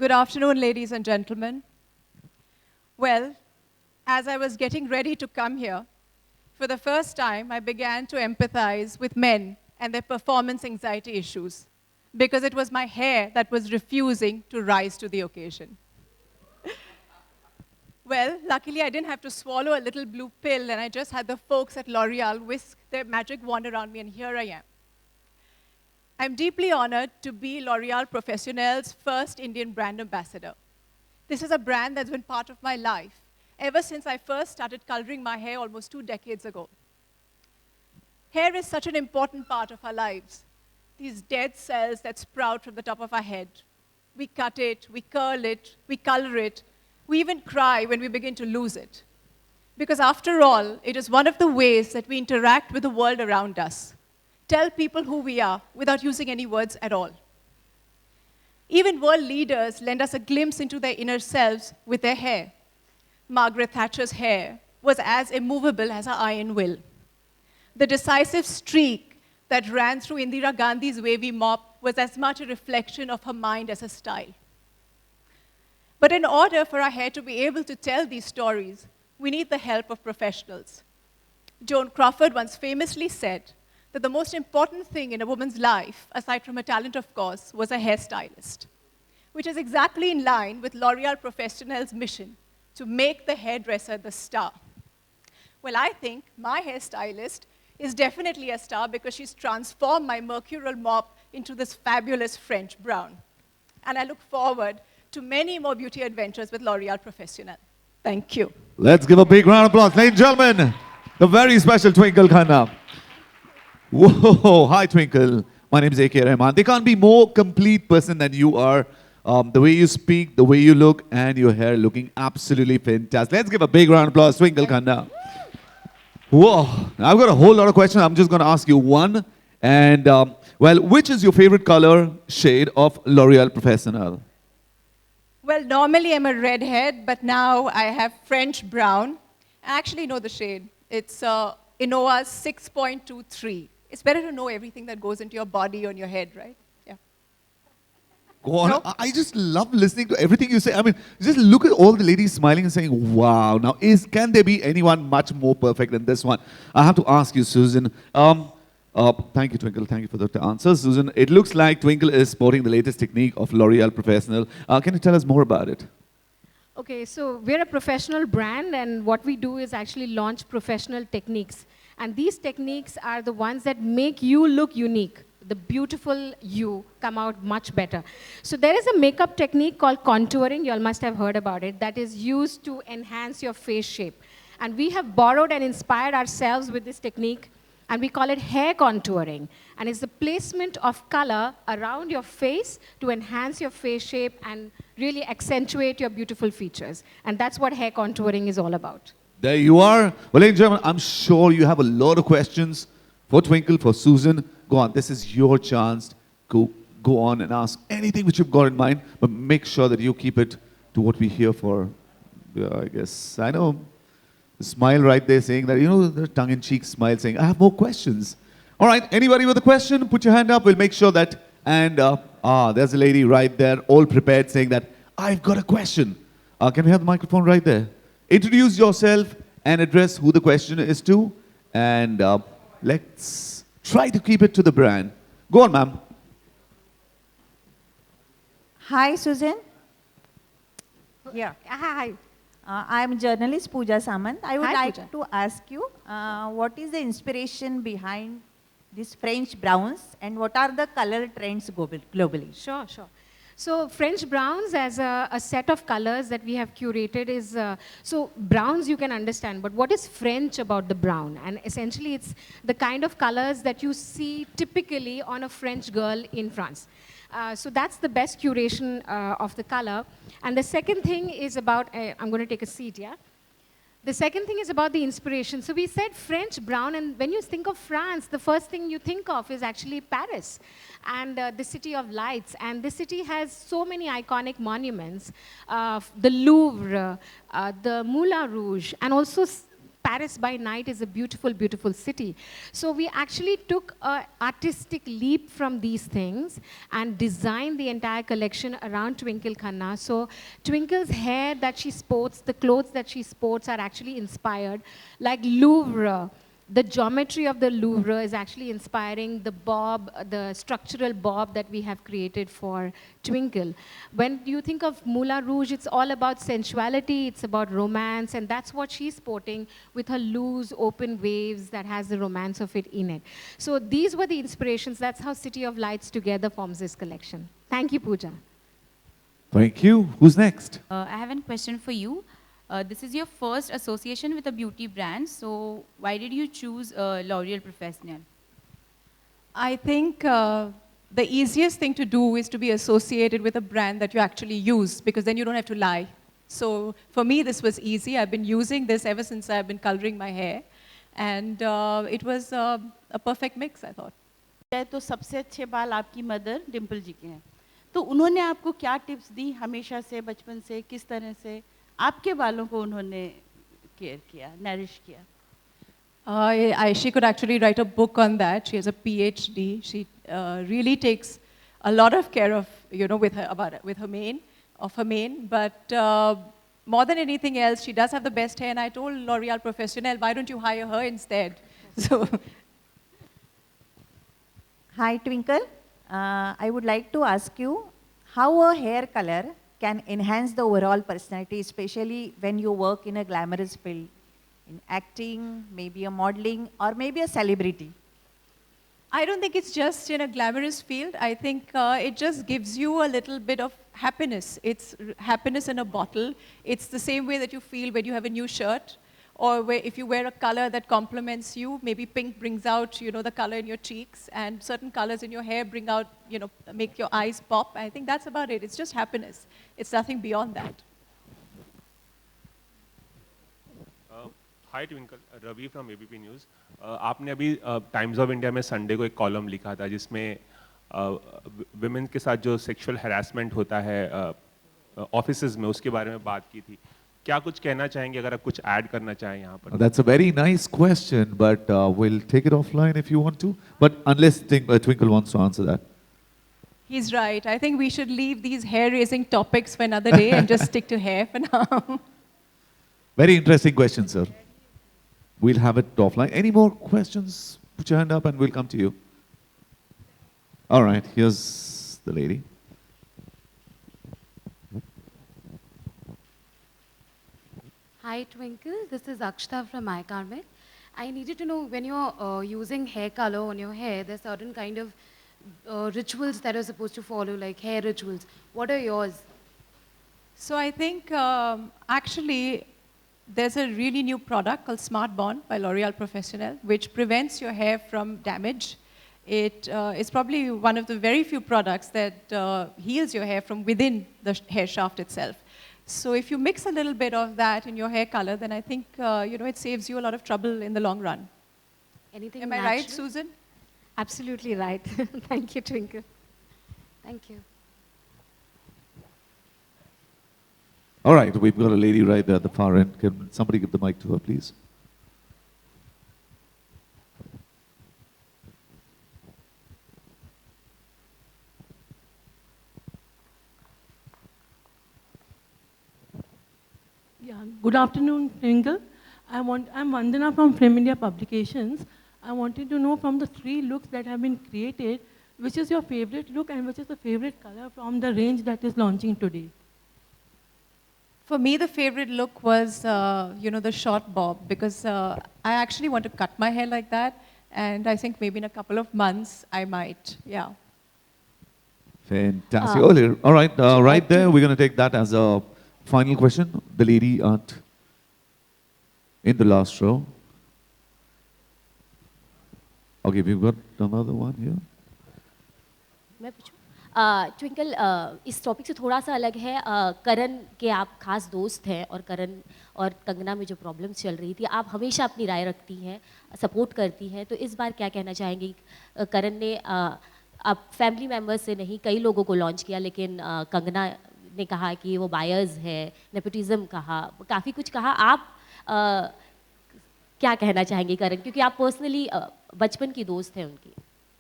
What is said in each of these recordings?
Good afternoon, ladies and gentlemen. Well, as I was getting ready to come here, for the first time, I began to empathize with men and their performance anxiety issues because it was my hair that was refusing to rise to the occasion. Well, luckily, I didn't have to swallow a little blue pill, and I just had the folks at L'Oreal whisk their magic wand around me, and here I am. I'm deeply honored to be Loreal Professionnel's first Indian brand ambassador. This is a brand that's been part of my life ever since I first started coloring my hair almost 2 decades ago. Hair is such an important part of our lives. These dead cells that sprout from the top of our head. We cut it, we curl it, we color it. We even cry when we begin to lose it. Because after all, it is one of the ways that we interact with the world around us. Tell people who we are without using any words at all. Even world leaders lend us a glimpse into their inner selves with their hair. Margaret Thatcher's hair was as immovable as her iron will. The decisive streak that ran through Indira Gandhi's wavy mop was as much a reflection of her mind as her style. But in order for our hair to be able to tell these stories, we need the help of professionals. Joan Crawford once famously said that the most important thing in a woman's life, aside from her talent, of course, was a hairstylist, which is exactly in line with Loreal Professionnel's mission to make the hairdresser the star. Well, I think my hairstylist is definitely a star because she's transformed my mercurial mop into this fabulous French brown. And I look forward to many more beauty adventures with Loreal Professionnel. Thank you. Let's give a big round of applause. Ladies and gentlemen, the very special Twinkle Khanna. Whoa, hi Twinkle. My name is A.K. Rahman. They can't be more complete person than you are. The way you speak, the way you look, and your hair looking absolutely fantastic. Let's give a big round of applause, Twinkle Khanna. Whoa, I've got a whole lot of questions. I'm just going to ask you one. And, well, which is your favorite color shade of L'Oreal Professionnel? Well, normally I'm a redhead, but now I have French brown. I actually know the shade. It's Inoa's 6.23. It's better to know everything that goes into your body on your head, right? Yeah. Go on. Nope. I just love listening to everything you say. I mean, just look at all the ladies smiling and saying, wow. Now, can there be anyone much more perfect than this one? I have to ask you, Susan. Thank you, Twinkle. Thank you for the answer. Susan, it looks like Twinkle is sporting the latest technique of L'Oreal Professionnel. Can you tell us more about it? Okay, so we're a professional brand, and what we do is actually launch professional techniques. And these techniques are the ones that make you look unique. The beautiful you come out much better. So there is a makeup technique called contouring, you all must have heard about it, that is used to enhance your face shape. And we have borrowed and inspired ourselves with this technique, and we call it hair contouring. And it's the placement of color around your face to enhance your face shape and really accentuate your beautiful features. And that's what hair contouring is all about. There you are. Well, ladies and gentlemen, I'm sure you have a lot of questions for Twinkle, for Susan. Go on, this is your chance. Go on and ask anything which you've got in mind, but make sure that you keep it to what we're here for. I guess, I know, the smile right there saying that, the tongue-in-cheek smile saying, I have more questions. All right, anybody with a question, put your hand up. We'll make sure that, and there's a lady right there, all prepared, saying that, I've got a question. Can we have the microphone right there? Introduce yourself and address who the question is to, and let's try to keep it to the brand. Go on, ma'am. Hi, Susan. Yeah. Hi. I'm journalist Pooja Samant. I would Hi, like Pooja. to ask you, what is the inspiration behind these French browns and what are the color trends globally? Sure. So French browns as a set of colors that we have curated is, so browns you can understand, but what is French about the brown? And essentially it's the kind of colors that you see typically on a French girl in France. So that's the best curation of the color. And the second thing is about, I'm going to take a seat, yeah? The second thing is about the inspiration. So we said French brown, and when you think of France, the first thing you think of is actually Paris and the City of Lights. And this city has so many iconic monuments, the Louvre, the Moulin Rouge, and also Paris by night is a beautiful, beautiful city. So we actually took an artistic leap from these things and designed the entire collection around Twinkle Khanna. So Twinkle's hair that she sports, the clothes that she sports are actually inspired, like Louvre. The geometry of the Louvre is actually inspiring the bob, the structural bob that we have created for Twinkle. When you think of Moulin Rouge, it's all about sensuality, it's about romance, and that's what she's sporting with her loose, open waves that has the romance of it in it. So these were the inspirations. That's how City of Lights together forms this collection. Thank you, Pooja. Thank you. Who's next? I have a question for you. This is your first association with a beauty brand, so why did you choose Loreal Professionnel? I think the easiest thing to do is to be associated with a brand that you actually use, because then you don't have to lie. So for me, this was easy. I've been using this ever since I've been coloring my hair. And it was a perfect mix, I thought. तो सबसे अच्छे बाल आपकी mother Dimple जी के हैं, तो उन्होंने आपको क्या टिप्स दी हमेशा से, बचपन से, किस तरह से आपके बालों को उन्होंने केयर किया, नरिश किया? She could actually write a book on that. She has a PhD. She really takes a lot of care of, with her mane. But more than anything else, she does have the best hair. And I told Loreal Professionnel, why don't you hire her instead? So. Hi, Twinkle. I would like to ask you how a hair color can enhance the overall personality, especially when you work in a glamorous field, in acting, maybe a modeling, or maybe a celebrity. I don't think it's just in a glamorous field. I think it just gives you a little bit of happiness. It's happiness in a bottle. It's the same way that you feel when you have a new shirt, or where if you wear a color that complements you. Maybe pink brings out, the color in your cheeks, and certain colors in your hair bring out, make your eyes pop. I think that's about it. It's just happiness. It's nothing beyond that. Hi Twinkle, Ravi from ABP news. आपने अभी Times of India में Sunday को एक column लिखा था जिसमें women के साथ जो सेक्सुअल हैरेसमेंट होता है ऑफिसेज में, उसके बारे में बात की थी। क्या कुछ कहना चाहेंगे, अगर आप कुछ ऐड करना चाहें यहाँ पर? That's a very nice question, but we'll take it offline if you want to. But unless Twinkle wants to answer that. He's right. I think we should leave these hair-raising topics for another day and just stick to hair for now. Very interesting question, sir. We'll have it offline. Any more questions? Put your hand up and we'll come to you. All right, here's the lady. Hi Twinkle, this is Akshita from iKarmic. I needed to know, when you're using hair color on your hair, there's certain kind of rituals that are supposed to follow, like hair rituals. What are yours? So I think actually there's a really new product called Smart Bond by Loreal Professionnel, which prevents your hair from damage. It is probably one of the very few products that heals your hair from within the hair shaft itself. So if you mix a little bit of that in your hair color, then I think it saves you a lot of trouble in the long run. Anything Am I natural? right, Susan? Absolutely right. Thank you, Twinkle. Thank you. All right, we've got a lady right there at the far end. Can somebody give the mic to her, please? Yeah, good afternoon, Twinkle. I'm Vandana from Frame India Publications. I wanted to know, from the 3 looks that have been created, which is your favorite look and which is the favorite color from the range that is launching today? For me, the favorite look was, the short bob, because I actually want to cut my hair like that, and I think maybe in a couple of months I might, yeah. Fantastic. All right, right there, we're going to take that as a final question. The lady in the last row. Okay, we've got another one here. मैं पूछूं? Twinkle, इस topic से थोड़ा सा अलग है। करण के आप खास दोस्त हैं, और करण और कंगना में जो प्रॉब्लम्स चल रही थी, आप हमेशा अपनी राय रखती हैं, सपोर्ट करती हैं, तो इस बार क्या कहना चाहेंगी? करण ने आप फैमिली मेम्बर्स से नहीं, कई लोगों को लॉन्च किया, लेकिन कंगना ने कहा कि वो बायर्स है, नेपोटिज्म कहा, काफ़ी कुछ कहा। आप क्या कहना चाहेंगे करण, क्योंकि आप पर्सनली बचपन की दोस्त हैं उनकी.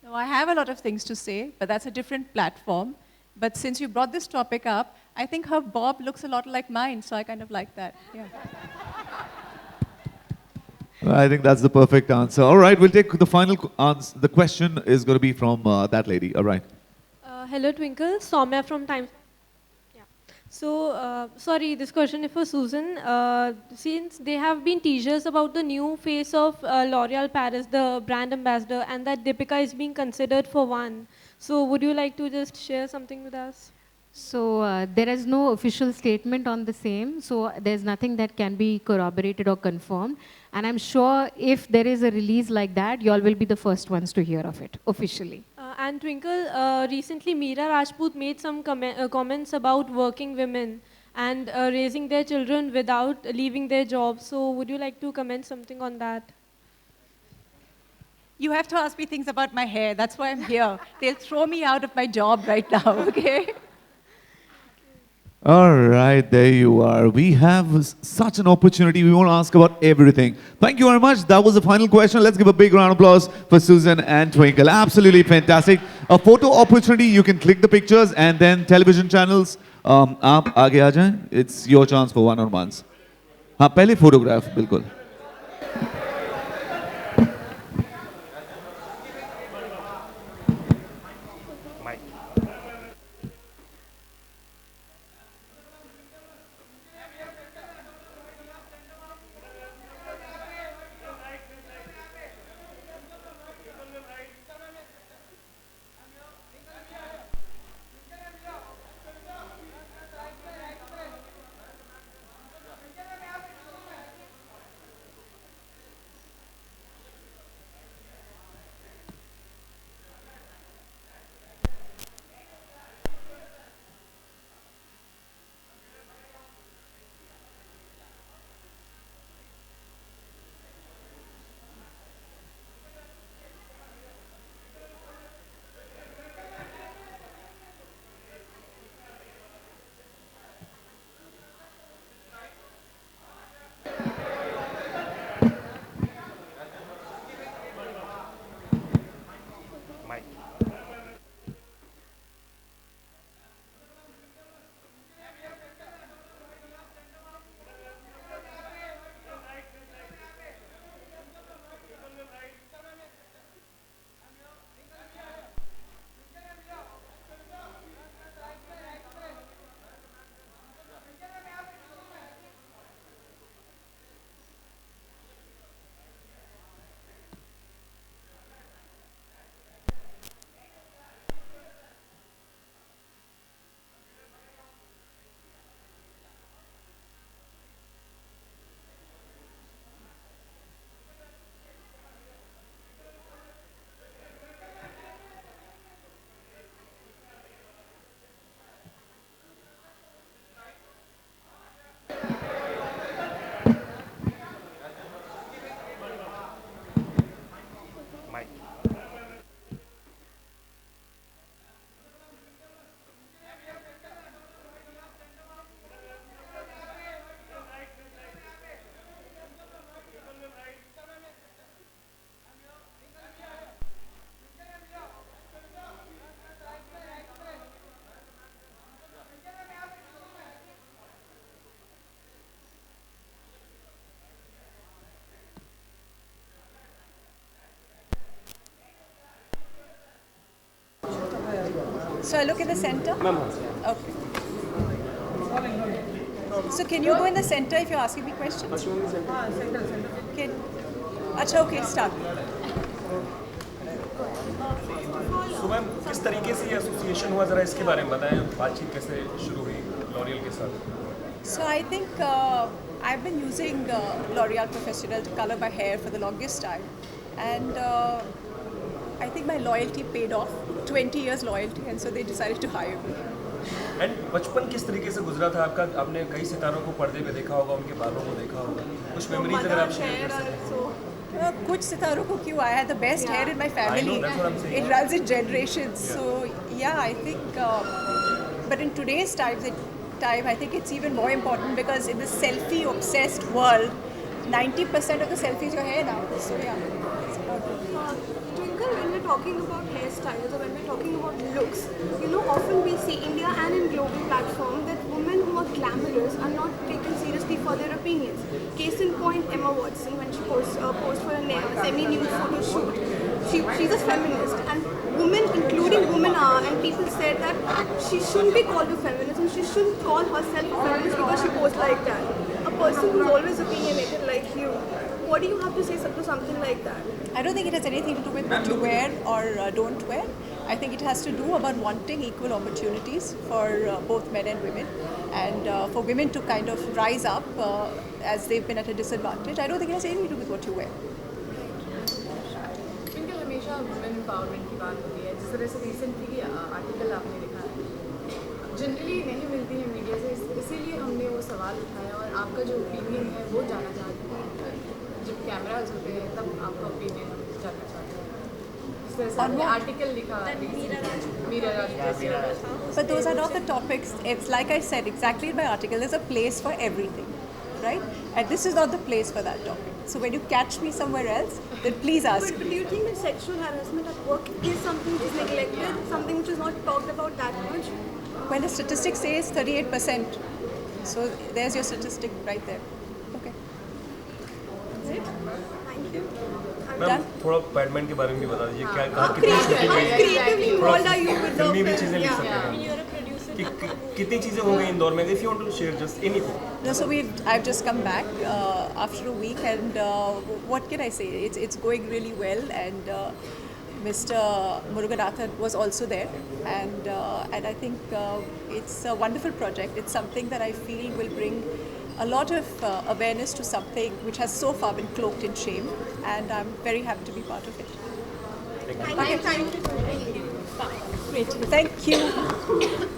No, I have a lot of things to say, but that's a different platform. But since you brought this topic up, I think her bob looks a lot like mine, so I kind of like that. Yeah. I think that's the perfect answer. All right, we'll take the final answer. The question is going to be from that lady. All right. Hello, Twinkle. Soumya from Times. Yeah. So, sorry, this question is for Susan. Since there have been teasers about the new face of L'Oreal Paris, the brand ambassador, and that Deepika is being considered for one. So, would you like to just share something with us? So there is no official statement on the same. So there's nothing that can be corroborated or confirmed. And I'm sure if there is a release like that, you all will be the first ones to hear of it officially. And Twinkle, recently Meera Rajput made some comments about working women and raising their children without leaving their jobs. So would you like to comment something on that? You have to ask me things about my hair. That's why I'm here. They'll throw me out of my job right now, okay? All right, there you are. We have such an opportunity. We want to ask about everything. Thank you very much. That was the final question. Let's give a big round of applause for Susan and Twinkle. Absolutely fantastic. A photo opportunity. You can click the pictures and then television channels. आप आगे आ जाएं. It's your chance for one-on-ones. हाँ, पहले photograph, बिल्कुल. So I look in the center? Okay. So can you go in the center if you're asking me questions? Okay. Achha, okay, start. So ma'am किस तरीके से ये association हुआ, जरा इसके बारे में बताएं, बातचीत कैसे शुरू हुई लॉरियल के साथ? So I think I've been using Loreal Professionnel to color my hair for the longest time, and I think my loyalty paid off. 20 years loyalty, and so they decided to hire me. And बचपन किस तरीके से गुजरा था आपका? आपने कई सितारों को पर्दे पे देखा होगा, उनके बालों को देखा होगा, कुछ मेमोरीज अगर आप शेयर कर सकें. कुछ सितारों को क्यों? I had the best hair in my family. I know, that's what I'm saying. It runs in generations. So yeah, I think. But in today's time, I think it's even more important because in the selfie-obsessed world, 90% of the selfies your hair now. So yeah. Twinkle, when we're talking about hairstyles or when we're talking about looks, often we see India and in global platform that women who are glamorous are not taken seriously for their opinions. Case in point, Emma Watson, when she posed for a semi-nude photo shoot, she's a feminist, and women, including women and people said that she shouldn't be called a feminist and she shouldn't call herself a feminist because she posed like that. A person who's always opinionated like you, what do you have to say to something like that? I don't think it has anything to do with what you wear or don't wear. I think it has to do about wanting equal opportunities for both men and women, and for women to kind of rise up as they've been at a disadvantage. I don't think it has anything to do with what you wear. Twinkle हमेशा women empowerment की बात होती है, जिस तरह से recently article आपने लिखा है, जनरली नहीं मिलती है मीडिया से, इसीलिए हमने वो सवाल उठाया और आपका जो ओपिनियन है वो जानना चाहते हैं। जब कैमराज होते हैं तब आपका ओपिनियन जानना चाहते हैं। जिस तरह से आपने आर्टिकल लिखा मीरा राज। But those are not the topics. It's like I said exactly in my article, there's a place for everything, right? And this is not the place for that topic. So when you catch me somewhere else, then please ask But me. do you think that sexual harassment at work is something which is neglected, something which is not talked about that much? When the statistics say it's 38%, so there's your statistic right there. Okay. Thank you. Ma'am थोड़ा पैडमैन के बारे में भी बता दीजिए क्या कहाँ How creatively involved are you with the फिल्मी भी film? चीज़ें लिख सकते Yeah. हैं You're a producer. कितनी चीज़ें हो गई इंदौर में if you want to share just anything. No, so I've just come back after a week, and what can I say? It's going really well, and Mr. Muruganathan was also there, and I think it's a wonderful project. It's something that I feel will bring a lot of awareness to something which has so far been cloaked in shame, and I'm very happy to be part of it. Thank you. Great. Thank you.